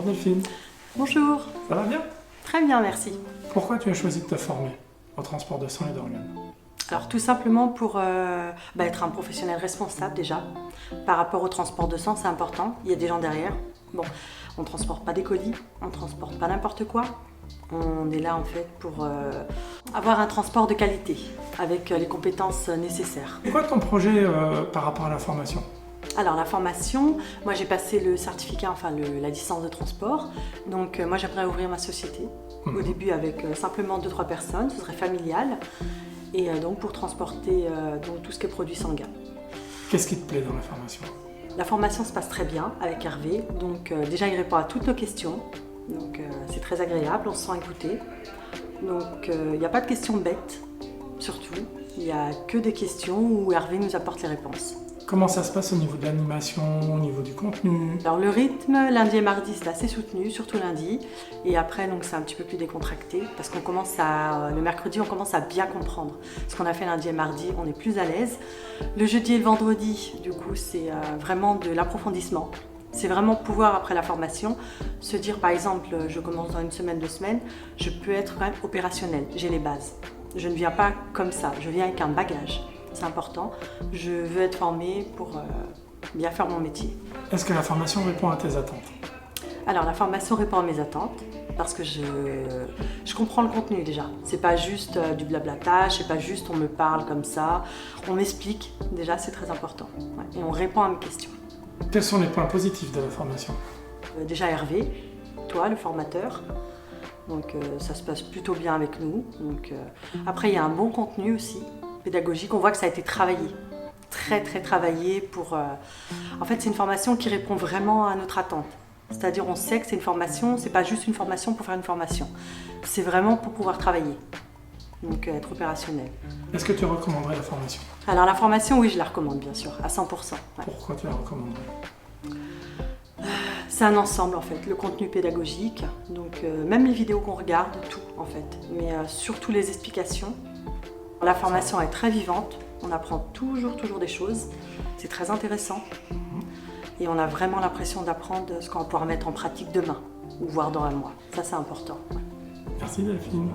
Delphine. Bonjour. Ça va bien? Très bien, merci. Pourquoi tu as choisi de te former au transport de sang et d'organes? Alors tout simplement pour être un professionnel responsable déjà. Par rapport au transport de sang, c'est important, il y a des gens derrière. Bon, on ne transporte pas des colis, on ne transporte pas n'importe quoi. On est là en fait pour avoir un transport de qualité, avec les compétences nécessaires. C'est quoi ton projet par rapport à la formation? Alors la formation, moi j'ai passé le certificat, la licence de transport. Donc moi j'aimerais ouvrir ma société. Au début avec simplement 2-3 personnes, ce serait familial. Et donc pour transporter tout ce qui est produit sanguin. Qu'est-ce qui te plaît dans la formation? La formation se passe très bien avec Hervé. Donc déjà il répond à toutes nos questions. Donc c'est très agréable, on se sent écouté. Donc il n'y a pas de questions bêtes, surtout. Il n'y a que des questions où Hervé nous apporte les réponses. Comment ça se passe au niveau de l'animation, au niveau du contenu? Alors le rythme, lundi et mardi, c'est assez soutenu, surtout lundi. Et après, donc c'est un petit peu plus décontracté parce qu'on commence le mercredi, on commence à bien comprendre ce qu'on a fait lundi et mardi, on est plus à l'aise. Le jeudi et le vendredi, du coup, c'est vraiment de l'approfondissement. C'est vraiment pouvoir, après la formation, se dire, par exemple, je commence dans 1 semaine, 2 semaines, je peux être quand même opérationnel, j'ai les bases. Je ne viens pas comme ça, je viens avec un bagage. C'est important. Je veux être formée pour bien faire mon métier. Est-ce que la formation répond à tes attentes? Alors la formation répond à mes attentes parce que je comprends le contenu déjà. C'est pas juste du blablatage, c'est pas juste on me parle comme ça. On m'explique, déjà c'est très important. Ouais. Et on répond à mes questions. Quels sont les points positifs de la formation? Déjà Hervé, toi le formateur. Donc ça se passe plutôt bien avec nous. Donc, après il y a un bon contenu aussi. Pédagogique, on voit que ça a été travaillé, très travaillé pour... En fait, c'est une formation qui répond vraiment à notre attente. C'est-à-dire, on sait que c'est une formation, c'est pas juste une formation pour faire une formation. C'est vraiment pour pouvoir travailler, donc être opérationnel. Est-ce que tu recommanderais la formation? Alors la formation, oui, je la recommande bien sûr, à 100%. Ouais. Pourquoi tu la recommanderais? C'est un ensemble en fait, le contenu pédagogique, donc même les vidéos qu'on regarde, tout en fait, mais surtout les explications. La formation est très vivante, on apprend toujours des choses, c'est très intéressant et on a vraiment l'impression d'apprendre ce qu'on va pouvoir mettre en pratique demain ou voire dans un mois. Ça c'est important. Merci Delphine.